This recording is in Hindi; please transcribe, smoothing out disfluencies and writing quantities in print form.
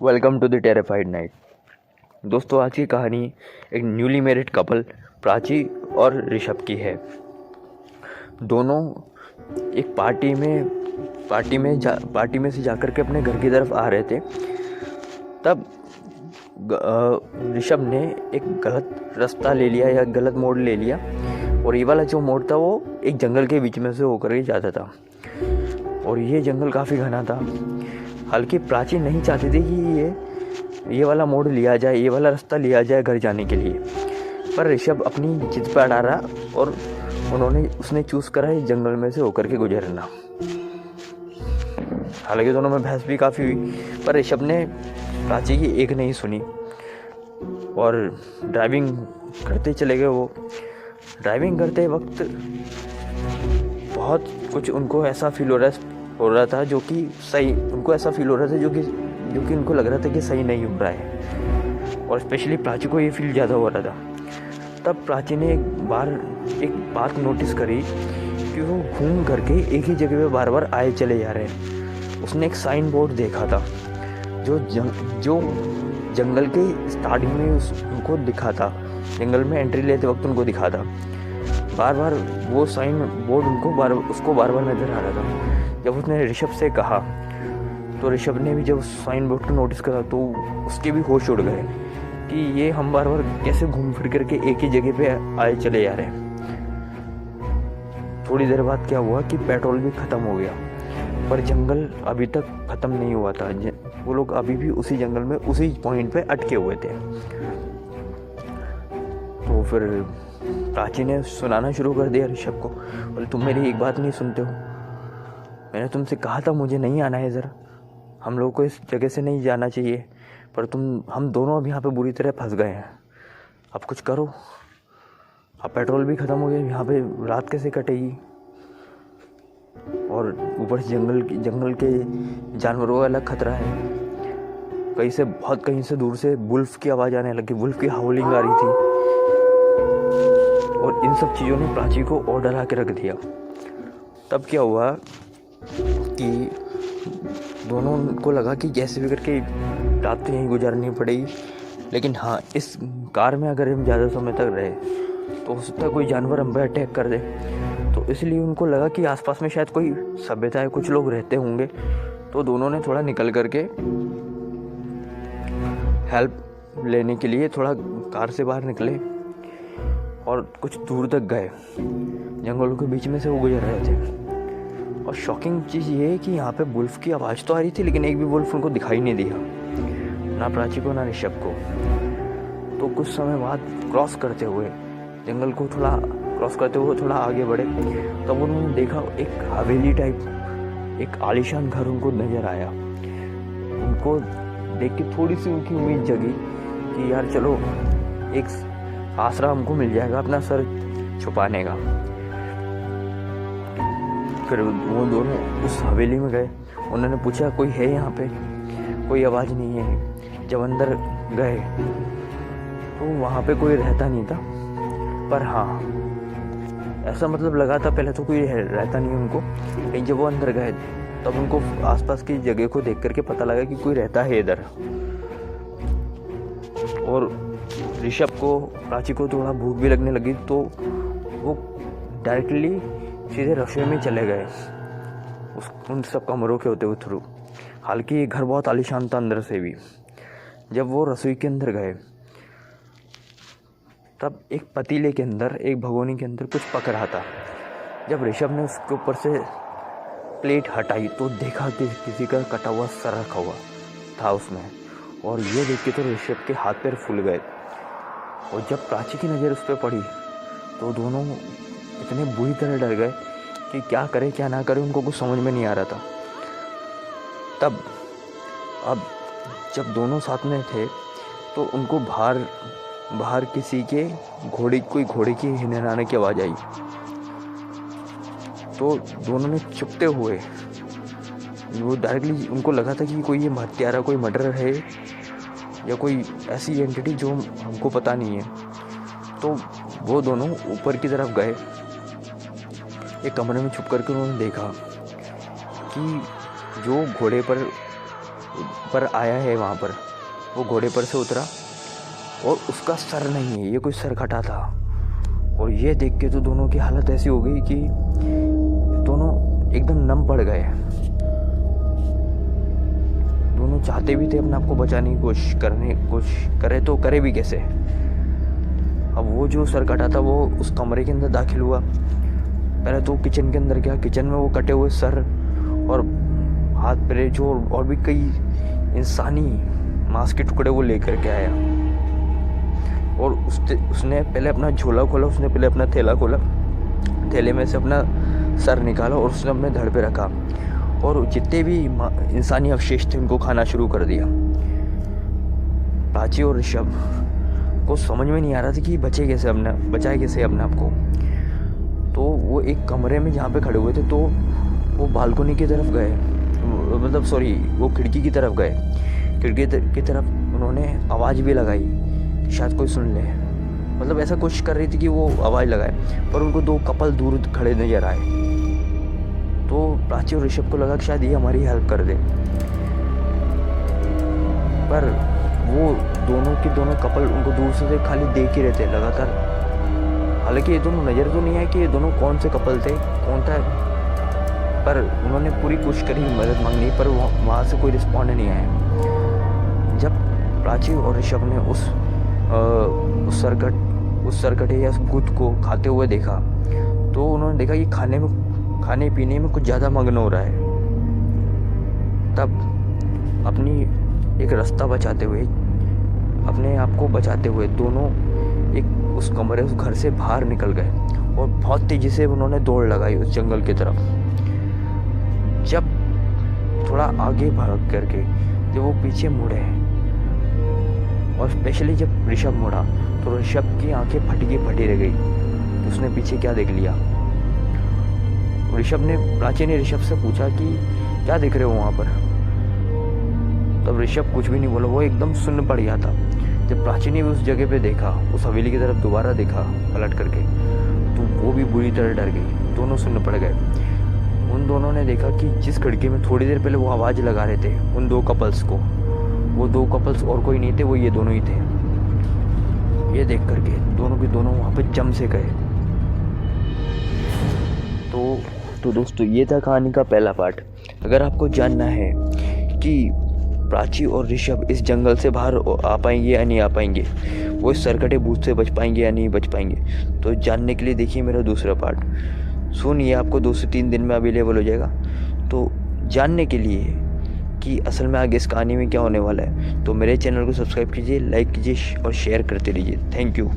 Welcome to the terrified night. दोस्तों, आज की कहानी एक न्यूली मैरिड कपल प्राची और ऋषभ की है। दोनों एक पार्टी में से जाकर के अपने घर की तरफ आ रहे थे। तब ऋषभ ने एक गलत रास्ता ले लिया या गलत मोड़ ले लिया, और ये वाला जो मोड़ था वो एक जंगल के बीच में से होकर के जाता था, और ये जंगल काफ़ी घना था। हालांकि प्राची नहीं चाहती थी कि ये वाला मोड़ लिया जाए, ये वाला रास्ता लिया जाए घर जाने के लिए, पर ऋषभ अपनी जिद पर अड़ा रहा और उसने चूज़ करा इस जंगल में से होकर के गुजरना। हालांकि दोनों में बहस भी काफ़ी हुई, पर ऋषभ ने प्राची की एक नहीं सुनी और ड्राइविंग करते चले गए। वो ड्राइविंग करते वक्त बहुत कुछ उनको ऐसा फील हो रहा था जो कि सही उनको ऐसा फील हो रहा था जो कि उनको लग रहा था कि सही नहीं हो रहा है, और स्पेशली प्राची को ये फील ज़्यादा हो रहा था। तब प्राची ने एक बात नोटिस करी कि वो घूम करके एक ही जगह पे बार बार आए चले जा रहे हैं। उसने एक साइन बोर्ड देखा था जो जंगल के स्टार्टिंग में उनको दिखा था, जंगल में एंट्री लेते वक्त उनको दिखा था। बार बार वो साइन बोर्ड उसको बार बार नज़र आ रहा था। जब उसने ऋषभ से कहा तो ऋषभ ने भी जब उस साइन बोर्ड को नोटिस करा तो उसके भी होश उड़ गए कि ये हम बार बार कैसे घूम फिर करके एक ही जगह पे आए चले जा रहे हैं। थोड़ी देर बाद क्या हुआ कि पेट्रोल भी ख़त्म हो गया, पर जंगल अभी तक ख़त्म नहीं हुआ था। वो लोग अभी भी उसी जंगल में उसी पॉइंट पे अटके हुए थे। तो फिर प्राची ने सुनाना शुरू कर दिया ऋषभ को, बोले तुम मेरी एक बात नहीं सुनते हो, मैंने तुमसे कहा था मुझे नहीं आना है, ज़रा हम लोग को इस जगह से नहीं जाना चाहिए, पर हम दोनों अब यहाँ पे बुरी तरह फंस गए हैं। अब कुछ करो, अब पेट्रोल भी ख़त्म हो गया, यहाँ पे रात कैसे कटेगी, और ऊपर से जंगल के जानवरों का अलग खतरा है। कहीं से दूर से वुल्फ की आवाज़ आने लगी, वुल्फ की हाउलिंग आ रही थी, और इन सब चीज़ों ने प्राची को और डरा के रख दिया। तब क्या हुआ कि दोनों को लगा कि जैसे भी करके रात तो यहीं गुजारनी पड़ेगी, लेकिन हाँ, इस कार में अगर हम ज़्यादा समय तक रहे तो हो सकता है कोई जानवर हम पे अटैक कर दे। तो इसलिए उनको लगा कि आसपास में शायद कोई सभ्यता है, कुछ लोग रहते होंगे। तो दोनों ने थोड़ा निकल करके हेल्प लेने के लिए थोड़ा कार से बाहर निकले और कुछ दूर तक गए। जंगलों के बीच में से वो गुजर रहे थे, और शॉकिंग चीज़ ये है कि यहाँ पे वुल्फ की आवाज़ तो आ रही थी, लेकिन एक भी वुल्फ उनको दिखाई नहीं दिया, ना प्राची को ना ऋषभ को। तो कुछ समय बाद जंगल को थोड़ा क्रॉस करते हुए थोड़ा आगे बढ़े, तब उन्होंने देखा एक हवेली टाइप एक आलीशान घर उनको नज़र आया। उनको देख के थोड़ी सी उनकी उम्मीद जगी कि यार चलो एक आसरा हमको मिल जाएगा अपना सर छुपाने का। फिर वो दोनों उस हवेली में गए। उन्होंने पूछा कोई है यहाँ पे, कोई आवाज़ नहीं है। जब अंदर गए तो वहाँ पे कोई रहता नहीं था, पर हाँ ऐसा मतलब लगा था पहले तो कोई रहता नहीं उनको, लेकिन जब वो अंदर गए तब उनको आसपास की जगह को देख करके पता लगा कि कोई रहता है इधर। और ऋषभ को प्राची को थोड़ा भूख भी लगने लगी, तो वो डायरेक्टली सीधे रसोई में चले गए उन सब कमरों के होते हुए थ्रू। हालांकि ये घर बहुत आलीशान था अंदर से भी। जब वो रसोई के अंदर गए तब एक पतीले के अंदर, एक भगोनी के अंदर कुछ पक रहा था। जब ऋषभ ने उसके ऊपर से प्लेट हटाई तो देखा कि किसी का कटा हुआ सर रखा हुआ था उसमें, और ये देख के तो ऋषभ के हाथ पैर फूल गए। और जब प्राची की नज़र उस पर पड़ी तो दोनों इतने बुरी तरह डर गए कि क्या करे क्या ना करे, उनको कुछ समझ में नहीं आ रहा था। तब अब जब दोनों साथ में थे तो उनको बाहर किसी के कोई घोड़े की हिनहाने की आवाज़ आई। तो दोनों ने चुपते हुए, वो डायरेक्टली उनको लगा था कि कोई ये हत्यारा, कोई मर्डर है या कोई ऐसी एंटिटी जो हमको पता नहीं है। तो वो दोनों ऊपर की तरफ गए। एक कमरे में छुप करके उन्होंने देखा कि जो घोड़े पर पर आया है वहाँ पर। वो घोड़े पर से उतरा और उसका सर नहीं है, ये कोई सर कटा था। और ये देख के तो दोनों की हालत ऐसी हो गई कि दोनों एकदम नम पड़ गए। दोनों चाहते भी थे अपने आप को बचाने की कोशिश करे तो करे भी कैसे। अब वो जो सर कटा था वो उस कमरे के अंदर दाखिल हुआ। पहले तो किचन के अंदर गया, किचन में वो कटे हुए सर और हाथ पैर जो और भी कई इंसानी मांस के टुकड़े वो लेकर के आया। और उसने पहले अपना झोला खोला, उसने पहले अपना थैला खोला, थैले में से अपना सर निकाला और उसने अपने धड़ पे रखा और जितने भी इंसानी अवशेष थे उनको खाना शुरू कर दिया। प्राची और ऋषभ को समझ में नहीं आ रहा था कि बचाए कैसे अपने आप को। तो वो एक कमरे में जहाँ पे खड़े हुए थे तो वो बालकनी की तरफ गए, मतलब सॉरी वो खिड़की की तरफ गए। खिड़की की तरफ उन्होंने आवाज़ भी लगाई, शायद कोई सुन ले, मतलब ऐसा कोशिश कर रही थी कि वो आवाज़ लगाए, पर उनको दो कपल दूर खड़े नजर आए। तो प्राची और ऋषभ को लगा कि शायद ये हमारी हेल्प कर दे, पर वो दोनों कपल उनको दूर से खाली देख ही रहते लगातार। हालांकि ये दोनों नज़र तो नहीं आए कि ये दोनों कौन से कपल थे, कौन था, पर उन्होंने पूरी कोशिश करी मदद मांगनी, पर वहाँ से कोई रिस्पॉन्ड नहीं आया। जब प्राची और ऋषभ ने उस सरकटे या उस गुद को खाते हुए देखा तो उन्होंने देखा कि खाने पीने में कुछ ज़्यादा मग्न हो रहा है। तब अपनी एक रास्ता बचाते हुए, अपने आप को बचाते हुए दोनों उस घर से बाहर निकल गए और बहुत तेज़ी से उन्होंने दौड़ लगाई उस जंगल की तरफ। जब थोड़ा आगे भाग करके जब वो पीछे मुड़े और स्पेशली जब ऋषभ मुड़ा तो ऋषभ की आंखें फटी रह गई। तो उसने पीछे क्या देख लिया। प्राची ने ऋषभ से पूछा कि क्या देख रहे हो वहाँ पर। तब ऋषभ कुछ भी नहीं बोला, वो एकदम सुन्न पड़ गया था। जब प्राची ने भी उस जगह पे देखा, उस हवेली की तरफ दोबारा देखा पलट करके, तो वो भी बुरी तरह डर गई। दोनों सुन्न पड़ गए। उन दोनों ने देखा कि जिस खिड़की में थोड़ी देर पहले वो आवाज़ लगा रहे थे उन दो कपल्स को, वो दो कपल्स और कोई नहीं थे, वो ये दोनों ही थे। ये देख करके दोनों के दोनों वहाँ पे जम से गए। तो दोस्तों ये था कहानी का पहला पार्ट। अगर आपको जानना है कि प्राची और ऋषभ इस जंगल से बाहर आ पाएंगे या नहीं आ पाएंगे, वो इस सरकटे भूत से बच पाएंगे या नहीं बच पाएंगे, तो जानने के लिए देखिए मेरा दूसरा पार्ट। सुनिए, आपको 2 से 3 दिन में अवेलेबल हो जाएगा। तो जानने के लिए कि असल में आगे इस कहानी में क्या होने वाला है, तो मेरे चैनल को सब्सक्राइब कीजिए, लाइक कीजिए और शेयर करते रहिए। Thank you.